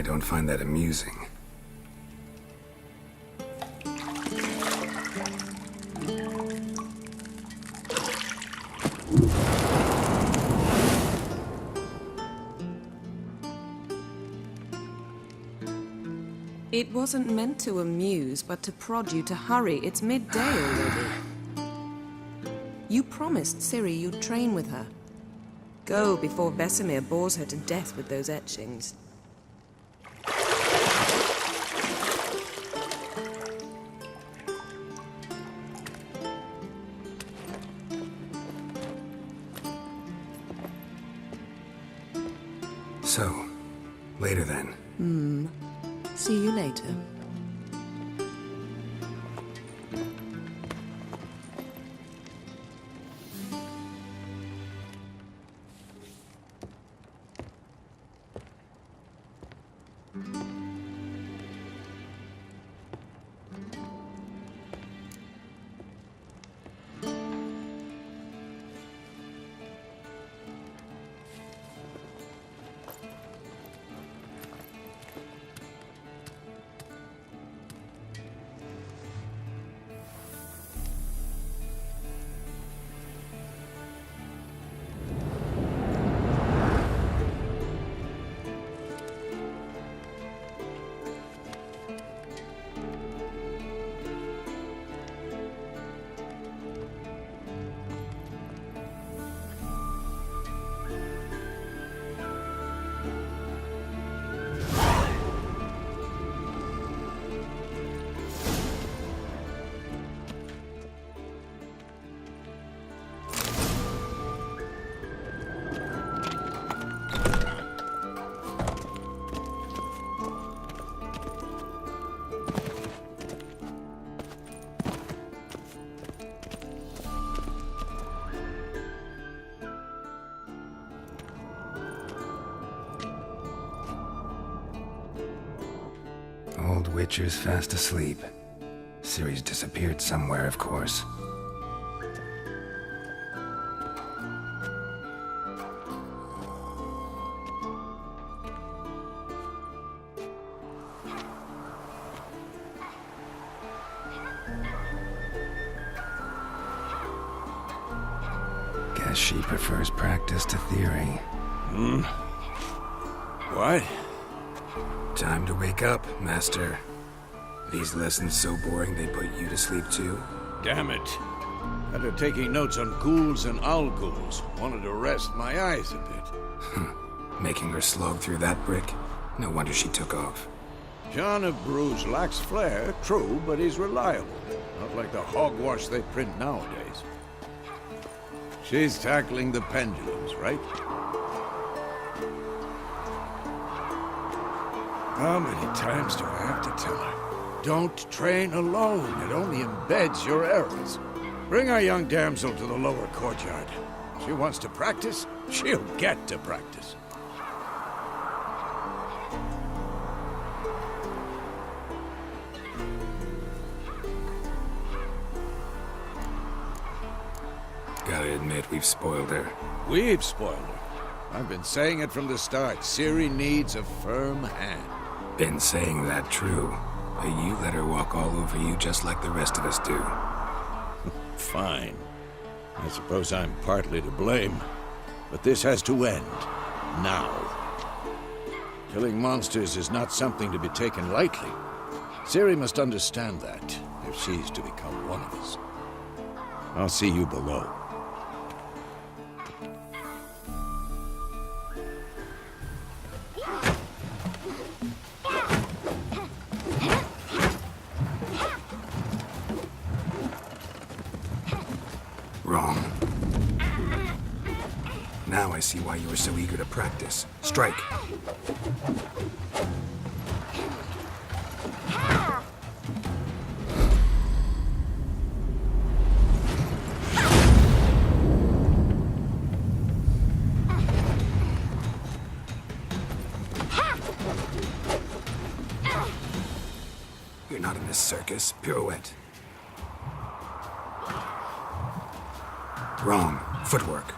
don't find that amusing. It wasn't meant to amuse, but to prod you to hurry. It's midday already. You promised Ciri you'd train with her. Go before Vesemir bores her to death with those etchings. So, later then. See you later. Old Witcher's fast asleep. Ciri's disappeared somewhere, of course. Guess she prefers practice to theory. What? Time to wake up, Master. These lessons so boring they put you to sleep too? Damn it. After taking notes on ghouls and al-ghouls, wanted to rest my eyes a bit. Making her slog through that brick? No wonder she took off. John of Bruges lacks flair, true, but he's reliable. Not like the hogwash they print nowadays. She's tackling the pendulums, right? How many times do I have to tell her? Don't train alone. It only embeds your errors. Bring our young damsel to the lower courtyard. She wants to practice, she'll get to practice. Gotta admit, we've spoiled her. We've spoiled her. I've been saying it from the start. Ciri needs a firm hand. Been saying that true. But you let her walk all over you just like the rest of us do. Fine. I suppose I'm partly to blame. But this has to end. Now. Killing monsters is not something to be taken lightly. Ciri must understand that, if she's to become one of us. I'll see you below. Wrong. Now I see why you were so eager to practice. Strike. You're not in this circus. Pirouette. Wrong. Footwork.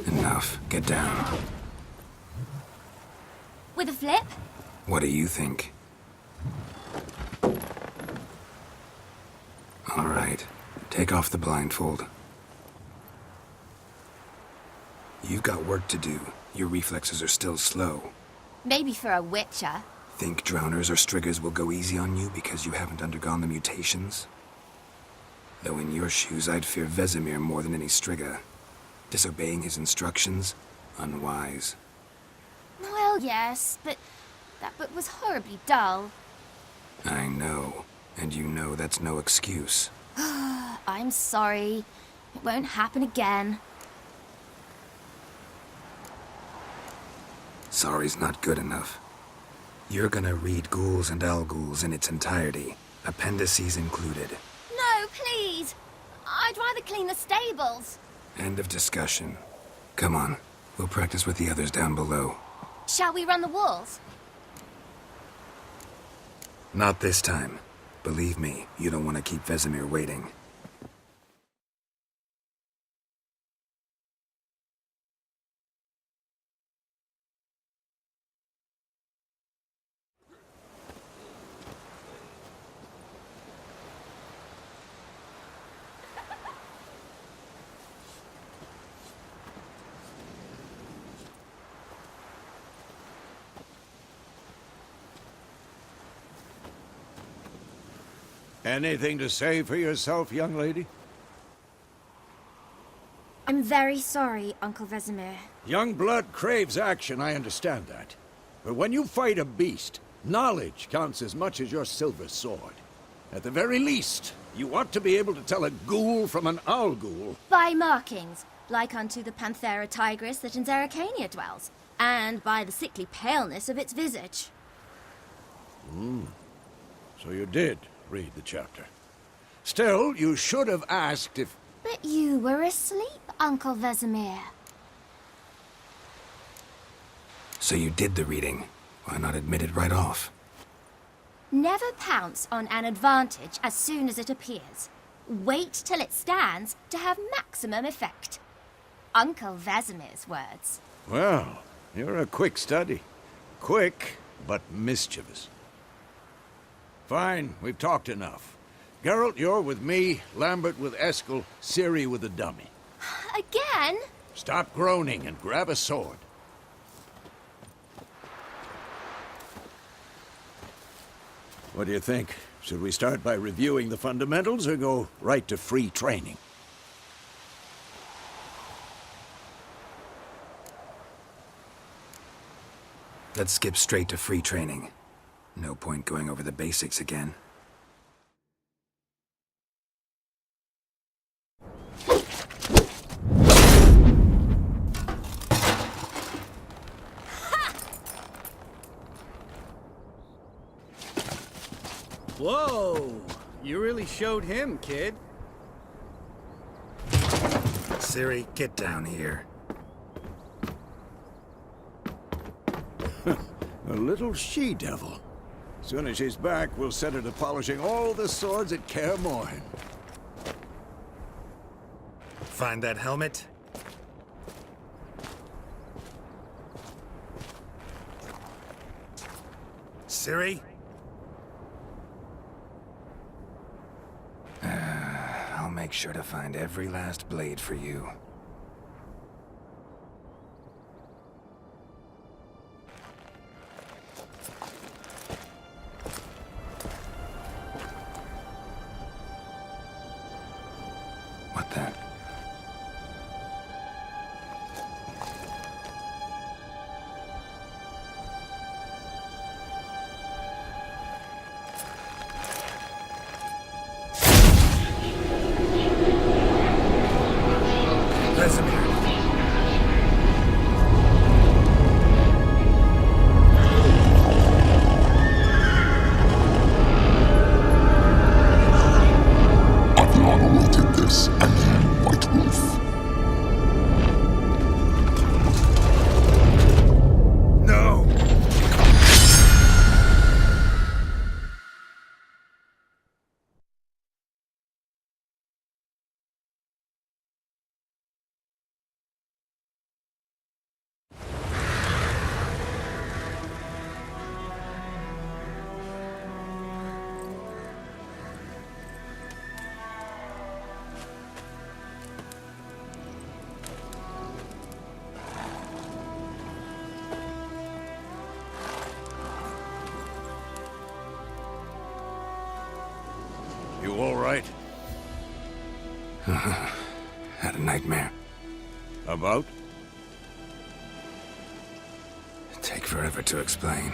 And now enough. Get down. With a flip? What do you think? All right. Take off the blindfold. You've got work to do. Your reflexes are still slow. Maybe for a witcher. Think drowners or striggers will go easy on you because you haven't undergone the mutations? Though in your shoes, I'd fear Vesemir more than any strigger. Disobeying his instructions? Unwise. Well, yes, but that book was horribly dull. I know. And you know that's no excuse. I'm sorry. It won't happen again. Sorry's not good enough. You're gonna read Ghouls and Al-Ghouls in its entirety, appendices included. No, please! I'd rather clean the stables. End of discussion. Come on, we'll practice with the others down below. Shall we run the walls? Not this time. Believe me, you don't want to keep Vesemir waiting. Anything to say for yourself, young lady? I'm very sorry, Uncle Vesemir. Young blood craves action, I understand that. But when you fight a beast, knowledge counts as much as your silver sword. At the very least, you ought to be able to tell a ghoul from an Al-Ghul. By markings, like unto the Panthera tigris that in Zerrikania dwells, and by the sickly paleness of its visage. So you did read the chapter. Still, you should have asked if... But you were asleep, Uncle Vesemir. So you did the reading. Why not admit it right off? Never pounce on an advantage as soon as it appears. Wait till it stands to have maximum effect. Uncle Vesemir's words. Well, you're a quick study. Quick, but mischievous. Fine, we've talked enough. Geralt, you're with me, Lambert with Eskel, Ciri with the dummy. Again? Stop groaning and grab a sword. What do you think? Should we start by reviewing the fundamentals or go right to free training? Let's skip straight to free training. No point going over the basics again. Whoa! You really showed him, kid. Ciri, get down here. A little she-devil. Soon as she's back, we'll set her to polishing all the swords at Kaer Morhen. Find that helmet? Ciri? I'll make sure to find every last blade for you. What then? Vesemir. I've long awaited this, and you You all right? Had a nightmare. About? Take forever to explain.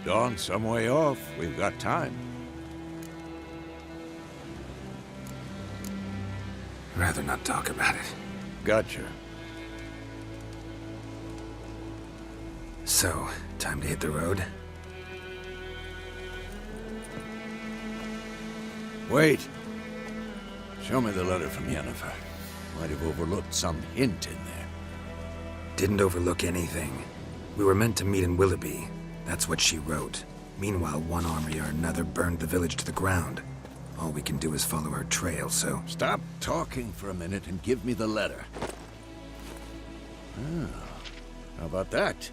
Dawn's some way off. We've got time. Rather not talk about it. Gotcha. So, time to hit the road? Wait. Show me the letter from Yennefer. Might have overlooked some hint in there. Didn't overlook anything. We were meant to meet in Willoughby. That's what she wrote. Meanwhile, one army or another burned the village to the ground. All we can do is follow her trail, so... Stop talking for a minute and give me the letter. Ah, how about that?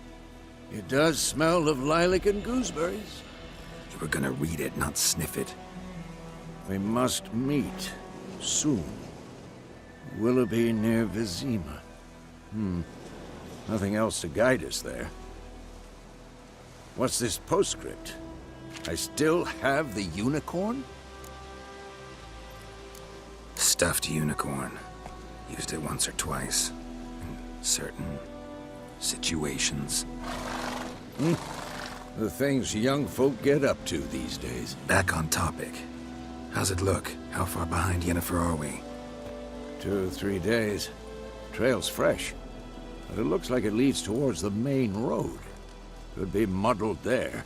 It does smell of lilac and gooseberries. You were gonna read it, not sniff it. We must meet soon. Willoughby near Vizima. Nothing else to guide us there. What's this postscript? I still have the unicorn? Stuffed unicorn. Used it once or twice. In certain situations. The things young folk get up to these days. Back on topic. How's it look? How far behind Yennefer are we? 2 or 3 days. Trail's fresh. But it looks like it leads towards the main road. Could be muddled there.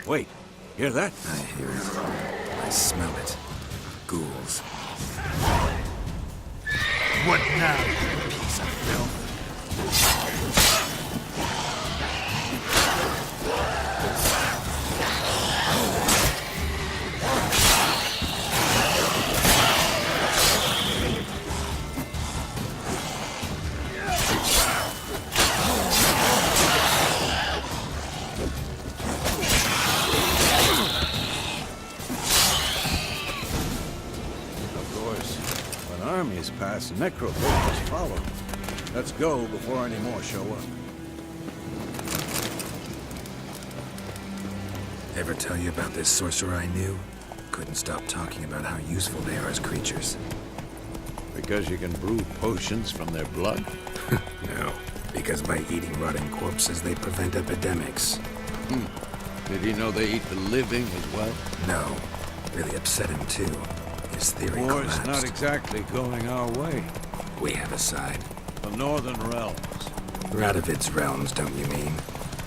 Wait, hear that? I hear it. I smell it. Ghouls. What now, you piece of filth? Armies pass, necrophages follow. Let's go before any more show up. Ever tell you about this sorcerer I knew? Couldn't stop talking about how useful they are as creatures. Because you can brew potions from their blood? No, because by eating rotting corpses, they prevent epidemics. Did he know they eat the living as well? No, really upset him too. His theory War's collapsed. not exactly going our way. We have a side. The Northern Realms. Radovid's realms, don't you mean?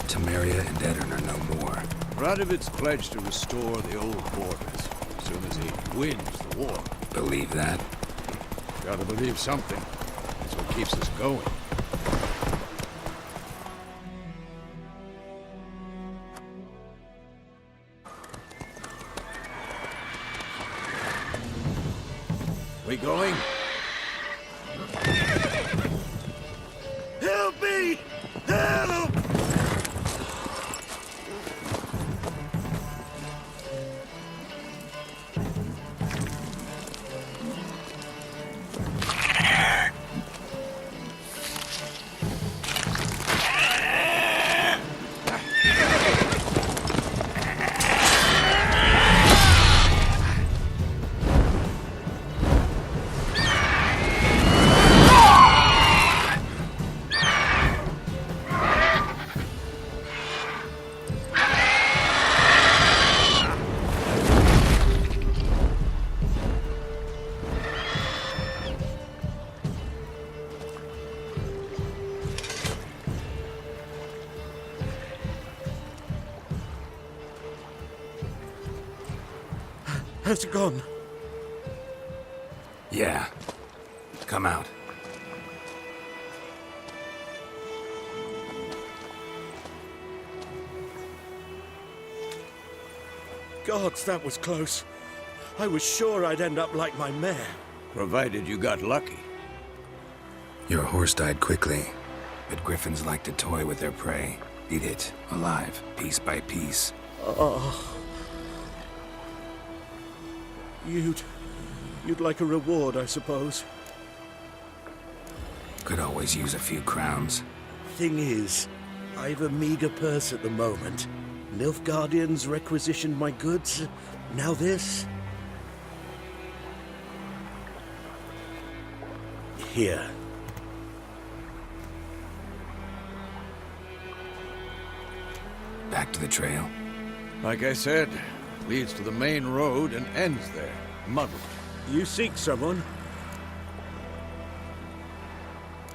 Temeria and Edirn are no more. Radovid's pledged to restore the old borders as soon as he wins the war. Believe that? Gotta believe something. That's what keeps us going. We going? Help me! Help! Has it gone? Yeah. Come out. Gods, that was close. I was sure I'd end up like my mare. Provided you got lucky. Your horse died quickly, but griffins like to toy with their prey. Eat it, alive, piece by piece. Oh. You'd like a reward, I suppose. Could always use a few crowns. Thing is, I've a meager purse at the moment. Nilfgaardians requisitioned my goods. Now this. Here. Back to the trail. Like I said, leads to the main road and ends there, muddled. You seek someone?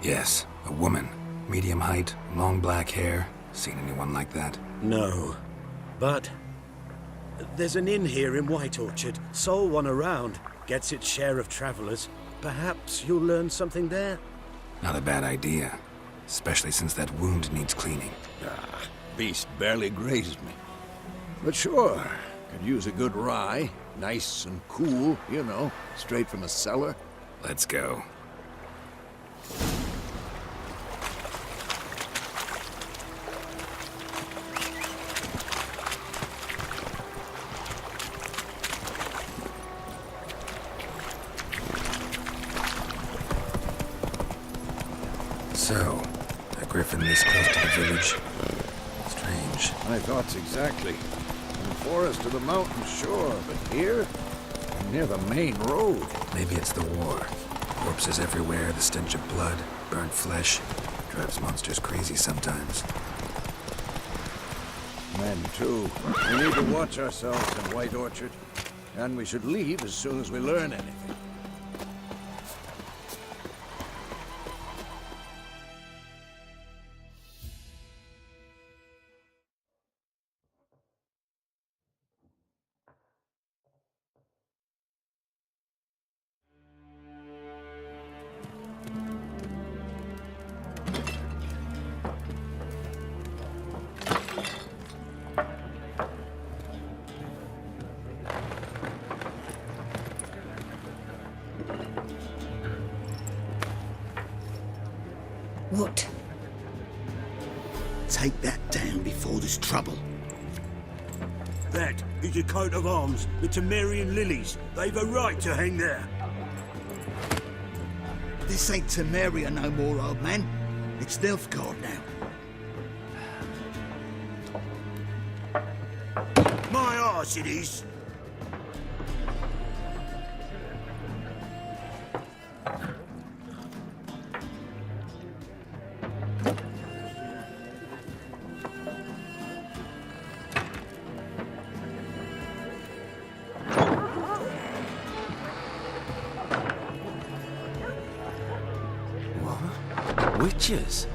Yes, a woman. Medium height, long black hair. Seen anyone like that? No. But there's an inn here in White Orchard. Sole one around. Gets its share of travelers. Perhaps you'll learn something there? Not a bad idea. Especially since that wound needs cleaning. Beast barely grazed me. But sure, could use a good rye. Nice and cool, you know, straight from a cellar. Let's go. So, a griffin this close to the village? Strange. My thoughts exactly. From the forest to the mountain, sure, but here? Near the main road. Maybe it's the war. Corpses everywhere, the stench of blood, burnt flesh. Drives monsters crazy sometimes. Men, too. We need to watch ourselves in White Orchard. And we should leave as soon as we learn anything. What? Take that down before there's trouble. That is a coat of arms, the Temerian lilies. They've a right to hang there. This ain't Temeria no more, old man. It's Nilfgaard now. My arse it is. Witches?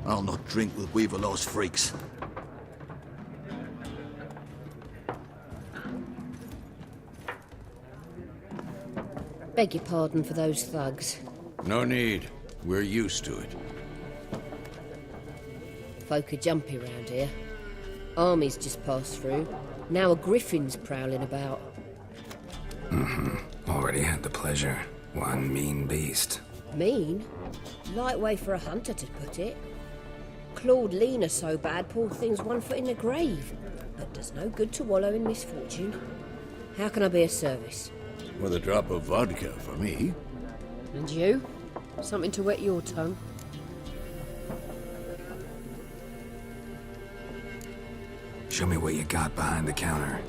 I'll not drink with Weaverlaw's freaks. Beg your pardon for those thugs. No need. We're used to it. Folk are jumpy round here. Armies just passed through. Now a griffin's prowling about. Already had the pleasure. One mean beast. Mean? Light way for a hunter to put it. Clawed Lena so bad, poor thing's 1 foot in the grave. But does no good to wallow in misfortune. How can I be of service? With a drop of vodka for me. And you? Something to wet your tongue? Show me what you got behind the counter.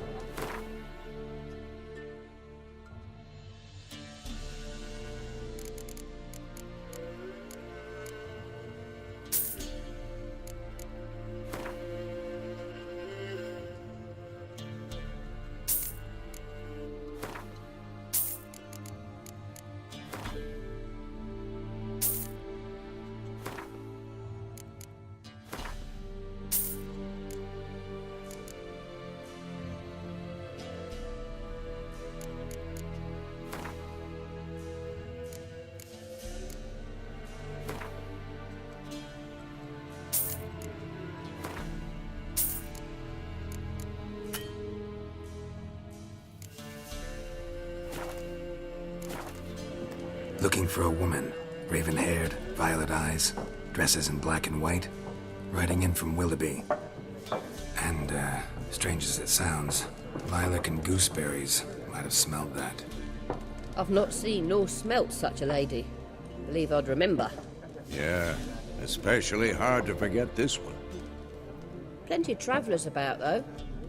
Looking for a woman. Raven-haired, violet eyes, dresses in black and white. Riding in from Willoughby. And, strange as it sounds, lilac and gooseberries might have smelled that. I've not seen nor smelt such a lady. Believe I'd remember. Yeah, especially hard to forget this one. Plenty of travellers about, though.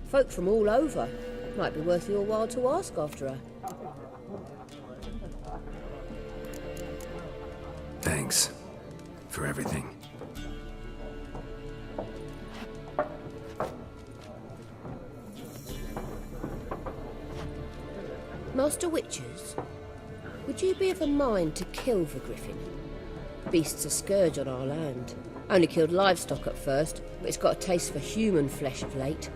Folk from all over. Might be worth your while to ask after her. Thanks for everything. Master Witchers, would you be of a mind to kill the griffin? The beast's a scourge on our land. Only killed livestock at first, but it's got a taste for human flesh of late.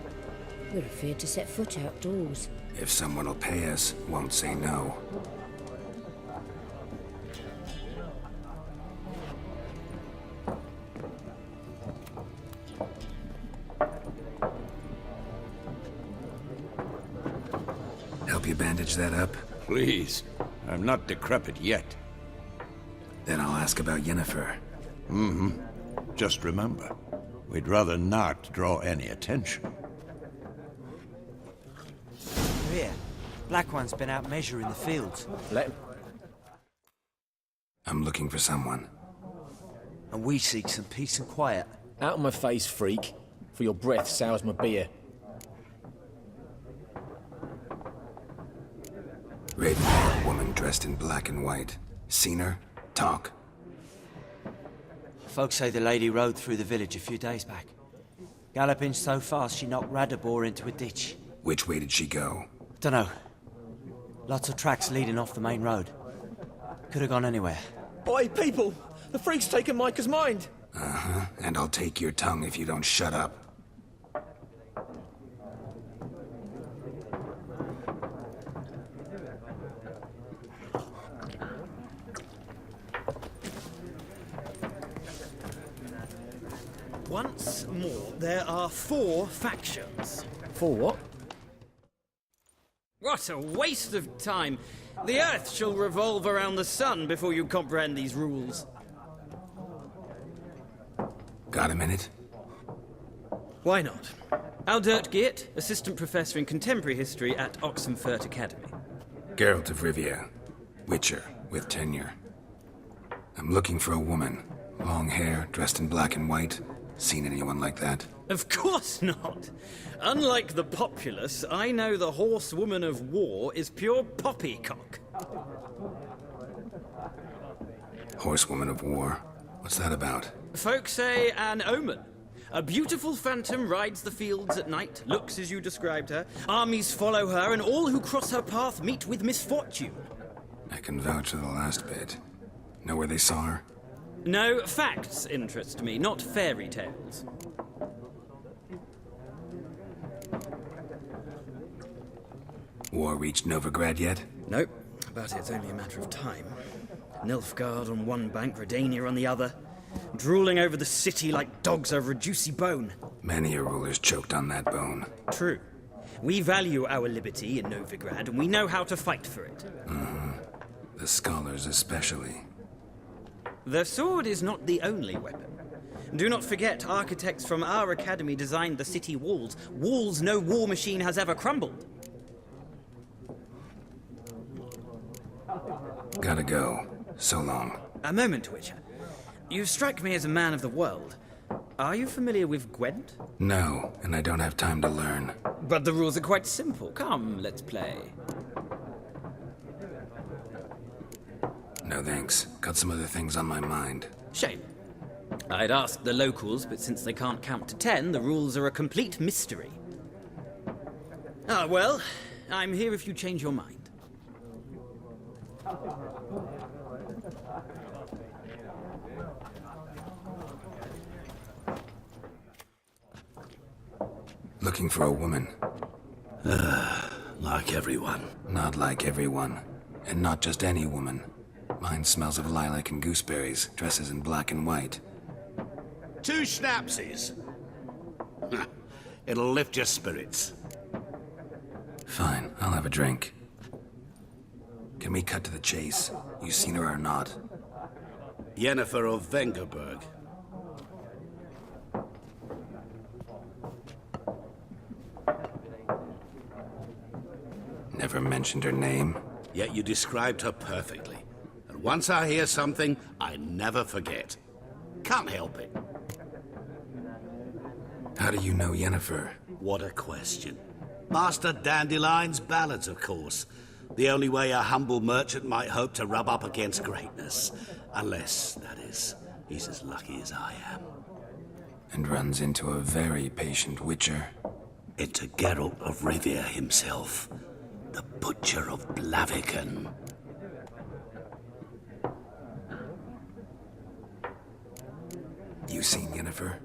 We're afeard to set foot outdoors. If someone will pay us, won't say no. Help you bandage that up? Please, I'm not decrepit yet. Then I'll ask about Yennefer. Just remember, we'd rather not draw any attention. Here, Black One's been out measuring the fields. I'm looking for someone. And we seek some peace and quiet. Out of my face, freak. For your breath sours my beer. Raven-haired woman dressed in black and white. Seen her? Talk. Folks say the lady rode through the village a few days back. Galloping so fast she knocked Radabor into a ditch. Which way did she go? Dunno. Lots of tracks leading off the main road. Could have gone anywhere. Oi, people! The freak's taken Micah's mind! Uh-huh. And I'll take your tongue if you don't shut up. Once more, there are 4 factions. 4 what? What a waste of time! The Earth shall revolve around the sun before you comprehend these rules. Got a minute? Why not? Aldert Geert, Assistant Professor in Contemporary History at Oxenfurt Academy. Geralt of Rivia. Witcher, with tenure. I'm looking for a woman. Long hair, dressed in black and white. Seen anyone like that? Of course not! Unlike the populace, I know the horsewoman of war is pure poppycock. Horsewoman of war? What's that about? Folks say an omen. A beautiful phantom rides the fields at night, looks as you described her. Armies follow her, and all who cross her path meet with misfortune. I can vouch for the last bit. Know where they saw her? No, facts interest me, not fairy tales. War reached Novigrad yet? Nope, but it's only a matter of time. Nilfgaard on one bank, Redania on the other. Drooling over the city like dogs over a juicy bone. Many a ruler's choked on that bone. True. We value our liberty in Novigrad, and we know how to fight for it. The scholars especially. The sword is not the only weapon. Do not forget, architects from our academy designed the city walls. Walls no war machine has ever crumbled. Gotta go. So long. A moment, Witcher. You strike me as a man of the world. Are you familiar with Gwent? No, and I don't have time to learn. But the rules are quite simple. Come, let's play. No thanks. Got some other things on my mind. Shame. I'd ask the locals, but since they can't count to 10, the rules are a complete mystery. Ah, well, I'm here if you change your mind. Looking for a woman. Like everyone. Not like everyone. And not just any woman. Mine smells of lilac and gooseberries, dresses in black and white. 2 schnapsies. It'll lift your spirits. Fine, I'll have a drink. Can we cut to the chase? You seen her or not? Yennefer of Vengerberg. Never mentioned her name. yet you described her perfectly. And once I hear something, I never forget. Can't help it. How do you know Yennefer? What a question. Master Dandelion's ballads, of course. The only way a humble merchant might hope to rub up against greatness. Unless, that is, he's as lucky as I am. And runs into a very patient witcher. Into Geralt of Rivia himself. The Butcher of Blaviken. You seen Yennefer?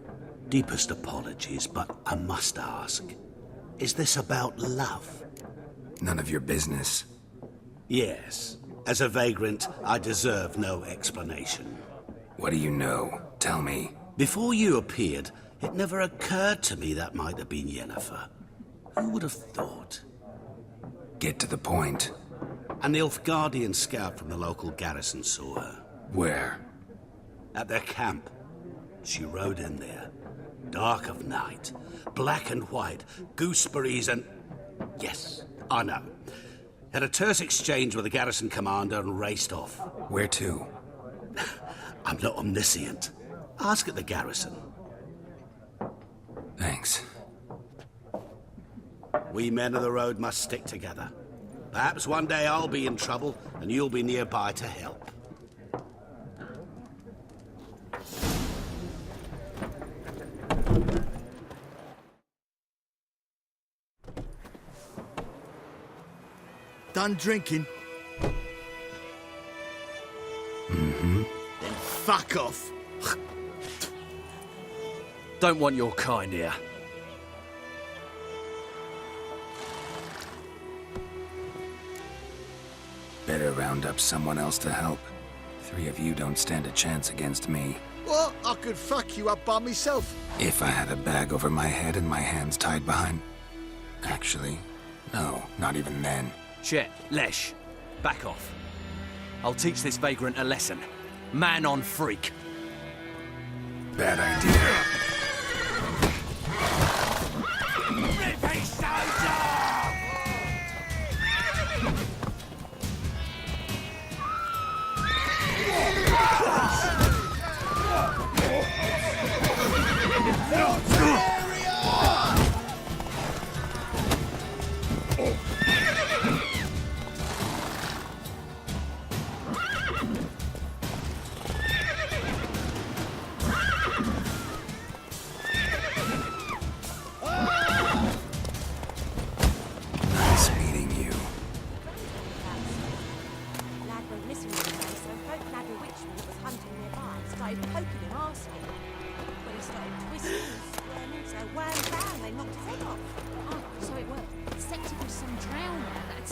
Deepest apologies, but I must ask. Is this about love? None of your business. Yes. As a vagrant, I deserve no explanation. What do you know? Tell me. Before you appeared, it never occurred to me that might have been Yennefer. Who would have thought? Get to the point. An Nilfgaardian scout from the local garrison saw her. Where? At their camp. She rode in there. Dark of night. Black and white. Gooseberries and... Yes, I know. Had a terse exchange with the garrison commander and raced off. Where to? I'm not omniscient. Ask at the garrison. Thanks. We men of the road must stick together. Perhaps one day I'll be in trouble and you'll be nearby to help. Done drinking? Mm-hmm. Then fuck off. Don't want your kind here. Better round up someone else to help. 3 of you don't stand a chance against me. What? I could fuck you up by myself. If I had a bag over my head and my hands tied behind... Actually, no, not even then. Shit, Lesh, back off. I'll teach this vagrant a lesson. Man on freak. Bad idea. Nice meeting you. Lad went missing today, so folk lad who Witchman was hunting nearby started poking him, asking. When he started twisting and squirming, so wham bam, they knocked his head off. Oh, so it worked. Except it was some drowner that had